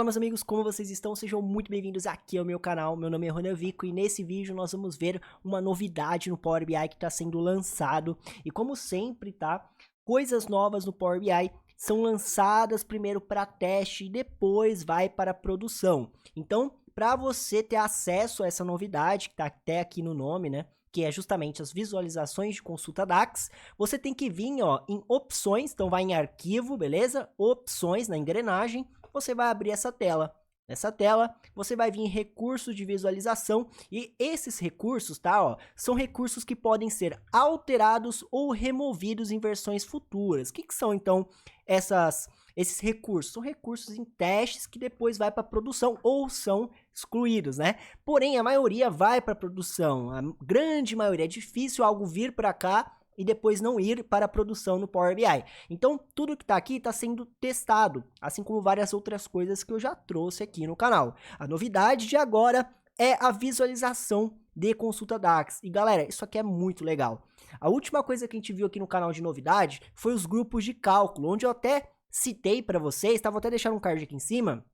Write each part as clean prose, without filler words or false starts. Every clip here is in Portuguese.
Fala meus amigos, como vocês estão? Sejam muito bem-vindos aqui ao meu canal, meu nome é Ronan Vico e nesse vídeo nós vamos ver uma novidade no Power BI que está sendo lançado. E como sempre, tá? Coisas novas no Power BI são lançadas primeiro para teste e depois vai para produção. Então, para você ter acesso a essa novidade, que está até aqui no nome, né? Que é justamente as visualizações de consulta DAX, você tem que vir ó, em opções, então vai em arquivo, beleza? Opções na engrenagem. Você vai abrir essa tela. Nessa tela, você vai vir em recursos de visualização e esses recursos, tá, ó, são recursos que podem ser alterados ou removidos em versões futuras. O que são, então, esses recursos? São recursos em testes que depois vai para produção ou são excluídos, né? Porém, a maioria vai para produção, a grande maioria. É difícil algo vir para cá e depois não ir para a produção no Power BI. Então, tudo que está aqui está sendo testado, assim como várias outras coisas que eu já trouxe aqui no canal. A novidade de agora é a visualização de consulta DAX. E galera, isso aqui é muito legal. A última coisa que a gente viu aqui no canal de novidade foi os grupos de cálculo, onde eu até citei para vocês, estava até deixando um card aqui em cima,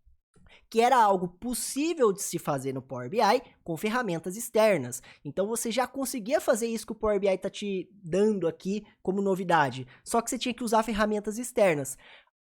que era algo possível de se fazer no Power BI com ferramentas externas. Então você já conseguia fazer isso que o Power BI está te dando aqui como novidade, só que você tinha que usar ferramentas externas.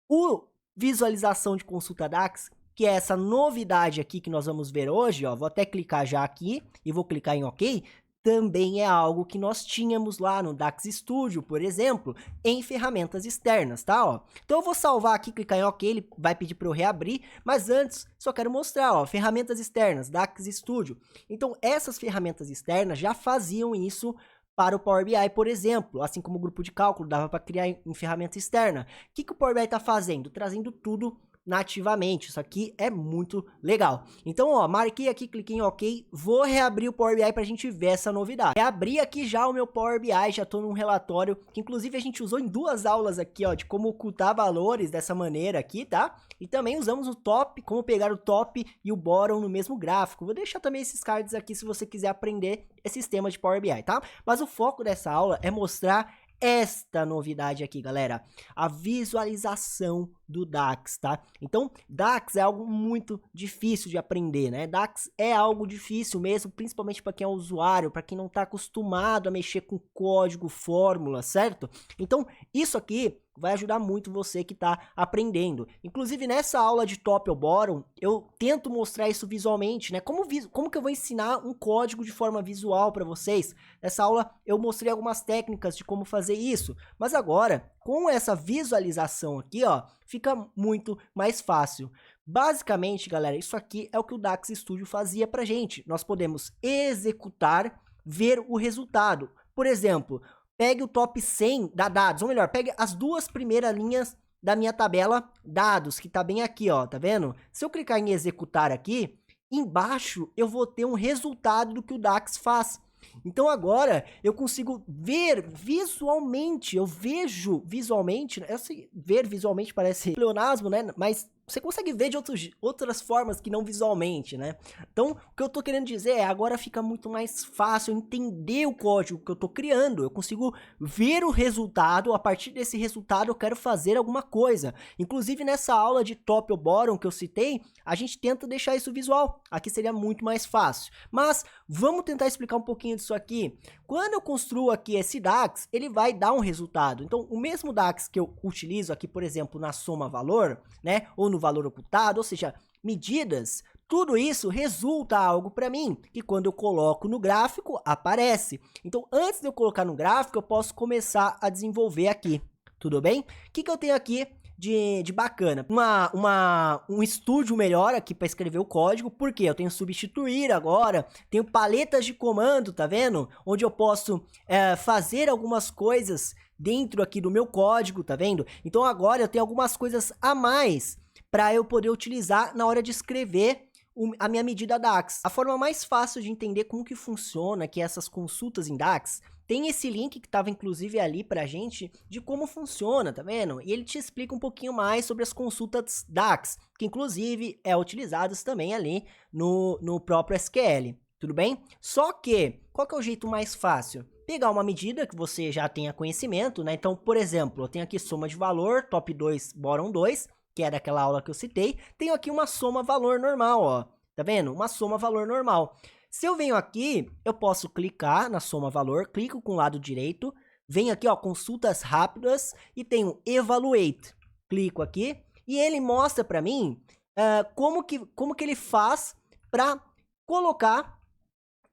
O visualização de consulta DAX, que é essa novidade aqui que nós vamos ver hoje, ó, vou até clicar já aqui e vou clicar em OK, também é algo que nós tínhamos lá no DAX Studio, por exemplo, em ferramentas externas, tá? Ó. Então eu vou salvar aqui, clicar em OK, ele vai pedir para eu reabrir, mas antes só quero mostrar, ó, ferramentas externas, DAX Studio. Então essas ferramentas externas já faziam isso para o Power BI, por exemplo, assim como o grupo de cálculo dava para criar em ferramenta externa. O que o Power BI está fazendo? Trazendo tudo nativamente. Isso aqui é muito legal. Então, ó, marquei aqui, cliquei em OK, vou reabrir o Power BI para a gente ver essa novidade. Reabri aqui já o meu Power BI, já estou num relatório que inclusive a gente usou em 2 aulas aqui, ó, de como ocultar valores dessa maneira aqui, tá? E também usamos o top, como pegar o top e o bottom no mesmo gráfico. Vou deixar também esses cards aqui se você quiser aprender esse sistema de Power BI, tá? Mas o foco dessa aula é mostrar esta novidade aqui, galera, a visualização do DAX, tá? Então, DAX é algo muito difícil de aprender, né? DAX é algo difícil mesmo, principalmente para quem é usuário, para quem não está acostumado a mexer com código, fórmula, certo? Então, isso aqui vai ajudar muito você que está aprendendo. Inclusive, nessa aula de top ou bottom, eu tento mostrar isso visualmente, né? Como que eu vou ensinar um código de forma visual para vocês? Nessa aula, eu mostrei algumas técnicas de como fazer isso. Mas agora, com essa visualização aqui, ó, fica muito mais fácil. Basicamente, galera, isso aqui é o que o DAX Studio fazia pra gente. Nós podemos executar, ver o resultado. Por exemplo, pegue o top 100 da dados, ou melhor, pegue as 2 primeiras linhas da minha tabela dados, que tá bem aqui, ó, tá vendo? Se eu clicar em executar aqui, embaixo eu vou ter um resultado do que o DAX faz. Então agora eu consigo ver visualmente, eu vejo visualmente, ver visualmente parece pleonasmo, né? Mas você consegue ver de outras formas que não visualmente, né? Então, o que eu tô querendo dizer é, agora fica muito mais fácil entender o código que eu tô criando. Eu consigo ver o resultado, a partir desse resultado eu quero fazer alguma coisa. Inclusive, nessa aula de top ou bottom que eu citei, a gente tenta deixar isso visual. Aqui seria muito mais fácil. Mas, vamos tentar explicar um pouquinho disso aqui. Quando eu construo aqui esse DAX, ele vai dar um resultado. Então, o mesmo DAX que eu utilizo aqui, por exemplo, na soma valor, né? Ou no valor ocultado, ou seja, medidas, tudo isso resulta algo para mim, que quando eu coloco no gráfico, aparece. Então, antes de eu colocar no gráfico, eu posso começar a desenvolver aqui, tudo bem? O que eu tenho aqui de bacana? Um estúdio melhor aqui para escrever o código, porque eu tenho substituir agora, tenho paletas de comando, tá vendo? Onde eu posso fazer algumas coisas dentro aqui do meu código, tá vendo? Então agora eu tenho algumas coisas a mais para eu poder utilizar na hora de escrever a minha medida DAX. A forma mais fácil de entender como que funciona que essas consultas em DAX, tem esse link que estava inclusive ali pra gente de como funciona, tá vendo? E ele te explica um pouquinho mais sobre as consultas DAX, que inclusive é utilizadas também ali no próprio SQL, tudo bem? Só que, qual que é o jeito mais fácil? Pegar uma medida que você já tenha conhecimento, né? Então, por exemplo, eu tenho aqui soma de valor, top 2, bottom 2, que é daquela aula que eu citei, tenho aqui uma soma valor normal, ó. Tá vendo? Uma soma valor normal. Se eu venho aqui, eu posso clicar na soma valor, clico com o lado direito, venho aqui, ó, consultas rápidas e tenho evaluate. Clico aqui e ele mostra para mim como que ele faz para colocar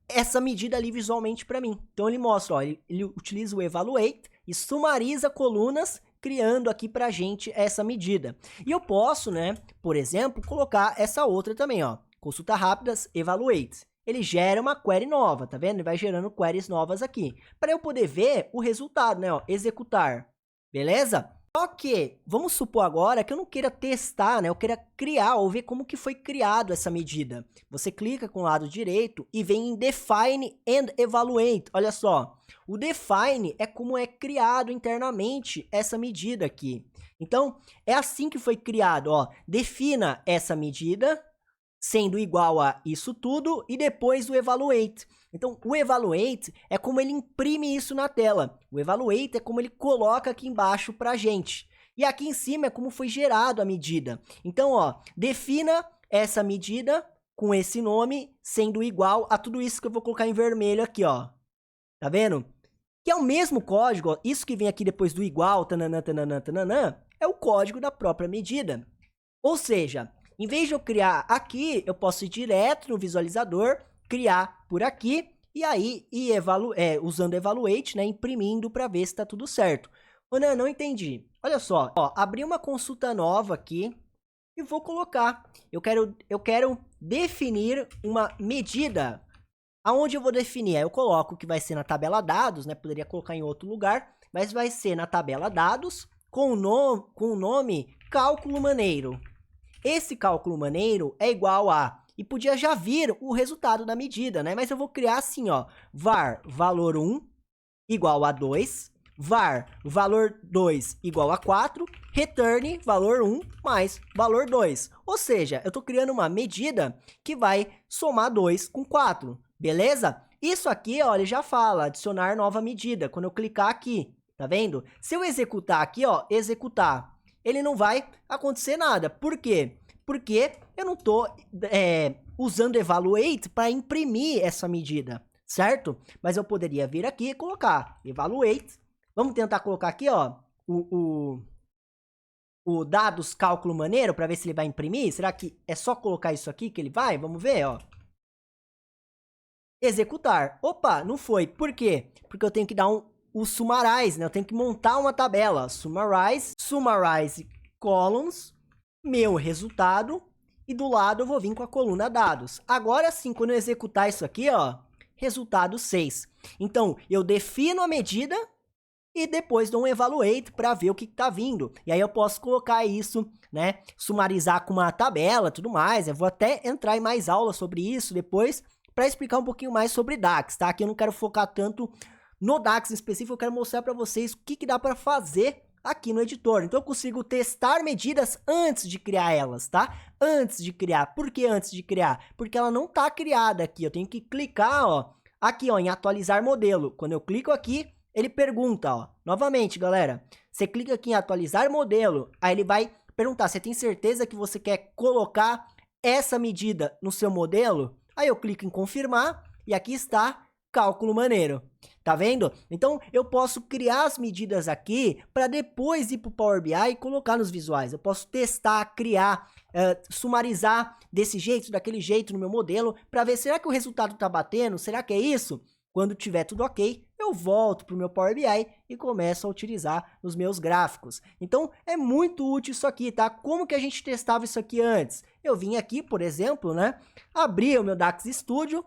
essa medida ali visualmente para mim. Então ele mostra, ó, ele utiliza o evaluate e sumariza colunas, criando aqui pra gente essa medida. E eu posso, né, por exemplo, colocar essa outra também, ó, consulta rápidas, evaluate. Ele gera uma query nova, tá vendo? Ele vai gerando queries novas aqui, para eu poder ver o resultado, né, ó, executar. Beleza? Só que, vamos supor agora que eu não queira testar, né? Eu queira criar ou ver como que foi criado essa medida. Você clica com o lado direito e vem em Define and Evaluate. Olha só, o Define é como é criado internamente essa medida aqui. Então, é assim que foi criado, ó. Defina essa medida sendo igual a isso tudo e depois o Evaluate. Então, o Evaluate é como ele imprime isso na tela. O Evaluate é como ele coloca aqui embaixo pra gente. E aqui em cima é como foi gerado a medida. Então, ó, defina essa medida com esse nome sendo igual a tudo isso que eu vou colocar em vermelho aqui, ó. Tá vendo? Que é o mesmo código, ó, isso que vem aqui depois do igual, tananã, tananã, tananã, é o código da própria medida. Ou seja, em vez de eu criar aqui, eu posso ir direto no visualizador, criar por aqui, e aí usando Evaluate, né, imprimindo para ver se está tudo certo. Ana, não entendi. Olha só, ó, abri uma consulta nova aqui e vou colocar. Eu quero definir uma medida. Aonde eu vou definir? Aí eu coloco que vai ser na tabela dados, né? Poderia colocar em outro lugar, mas vai ser na tabela dados com o nome cálculo maneiro. Esse cálculo maneiro é igual a, e podia já vir o resultado da medida, né? Mas eu vou criar assim, ó, var valor 1 igual a 2, var valor 2 igual a 4, return valor 1 mais valor 2. Ou seja, eu estou criando uma medida que vai somar 2 com 4, beleza? Isso aqui, ó, ele já fala, adicionar nova medida, quando eu clicar aqui, tá vendo? Se eu executar aqui, ó, executar, ele não vai acontecer nada. Por quê? Porque eu não estou usando Evaluate para imprimir essa medida, certo? Mas eu poderia vir aqui e colocar Evaluate. Vamos tentar colocar aqui, ó, o dados cálculo maneiro para ver se ele vai imprimir. Será que é só colocar isso aqui que ele vai? Vamos ver, ó. Executar. Opa, não foi. Por quê? Porque eu tenho que dar o summarize, né? Eu tenho que montar uma tabela. Summarize columns, meu resultado, e do lado eu vou vir com a coluna dados. Agora sim, quando eu executar isso aqui, ó, resultado 6. Então, eu defino a medida e depois dou um evaluate para ver o que está vindo. E aí eu posso colocar isso, né, sumarizar com uma tabela, tudo mais. Eu vou até entrar em mais aulas sobre isso depois para explicar um pouquinho mais sobre DAX, tá? Aqui eu não quero focar tanto no DAX em específico, eu quero mostrar para vocês o que dá para fazer aqui no editor. Então eu consigo testar medidas antes de criar elas, tá? Antes de criar. Por que antes de criar? Porque ela não tá criada aqui. Eu tenho que clicar, ó, aqui, ó, em atualizar modelo. Quando eu clico aqui, ele pergunta, ó, novamente, galera, você clica aqui em atualizar modelo, aí ele vai perguntar, você tem certeza que você quer colocar essa medida no seu modelo? Aí eu clico em confirmar e aqui está cálculo maneiro. Tá vendo? Então, eu posso criar as medidas aqui para depois ir para o Power BI e colocar nos visuais. Eu posso testar, criar, sumarizar desse jeito, daquele jeito no meu modelo para ver, será que o resultado tá batendo? Será que é isso? Quando tiver tudo ok, eu volto para o meu Power BI e começo a utilizar nos meus gráficos. Então, é muito útil isso aqui, tá? Como que a gente testava isso aqui antes? Eu vim aqui, por exemplo, né? Abri o meu DAX Studio,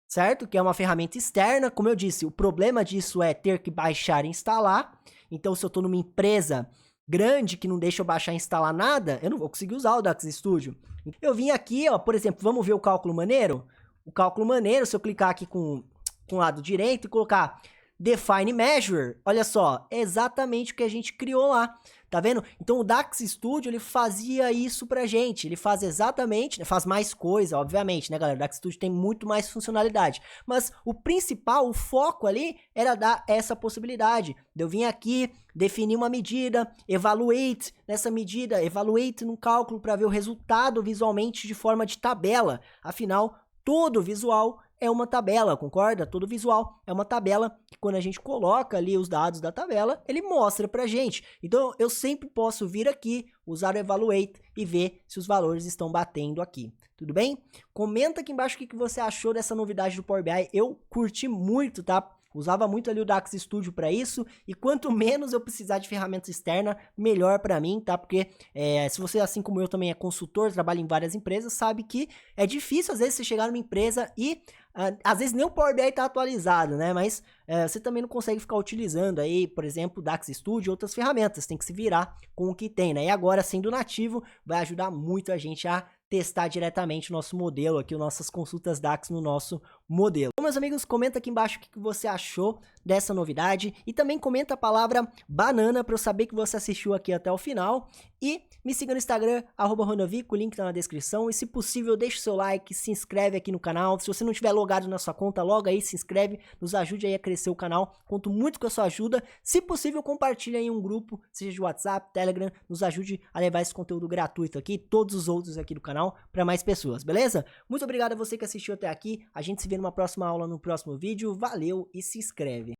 certo? Que é uma ferramenta externa. Como eu disse, o problema disso é ter que baixar e instalar. Então, se eu estou numa empresa grande que não deixa eu baixar e instalar nada, eu não vou conseguir usar o DAX Studio. Eu vim aqui, ó, por exemplo, vamos ver o cálculo maneiro? O cálculo maneiro, se eu clicar aqui com o lado direito e colocar Define Measure, olha só, é exatamente o que a gente criou lá. Tá vendo? Então o DAX Studio, ele fazia isso pra gente, ele faz exatamente, faz mais coisa, obviamente, né, galera? O DAX Studio tem muito mais funcionalidade, mas o principal, o foco ali, era dar essa possibilidade de eu vir aqui, definir uma medida, evaluate nessa medida, evaluate num cálculo para ver o resultado visualmente de forma de tabela, afinal, todo visual é uma tabela, concorda? Todo visual é uma tabela que quando a gente coloca ali os dados da tabela, ele mostra pra gente. Então, eu sempre posso vir aqui, usar o Evaluate e ver se os valores estão batendo aqui. Tudo bem? Comenta aqui embaixo o que você achou dessa novidade do Power BI. Eu curti muito, tá? Usava muito ali o DAX Studio para isso, e quanto menos eu precisar de ferramenta externa, melhor para mim, tá? Porque se você, assim como eu, também é consultor, trabalha em várias empresas, sabe que é difícil às vezes você chegar numa empresa e às vezes nem o Power BI tá atualizado, né? Mas você também não consegue ficar utilizando aí, por exemplo, o DAX Studio e outras ferramentas, tem que se virar com o que tem, né? E agora, sendo nativo, vai ajudar muito a gente a testar diretamente o nosso modelo aqui, nossas consultas DAX no nosso modelo. Então, meus amigos, comenta aqui embaixo o que você achou dessa novidade e também comenta a palavra banana para eu saber que você assistiu aqui até o final e me siga no Instagram, @Ronavico, o link tá na descrição e se possível deixa o seu like, se inscreve aqui no canal, se você não tiver logado na sua conta, loga aí, se inscreve, nos ajude aí a crescer o canal, conto muito com a sua ajuda, se possível compartilha em um grupo, seja de WhatsApp, Telegram, nos ajude a levar esse conteúdo gratuito aqui, todos os outros aqui do canal, para mais pessoas, beleza? Muito obrigado a você que assistiu até aqui, a gente se vê numa próxima aula, no próximo vídeo, valeu e se inscreve.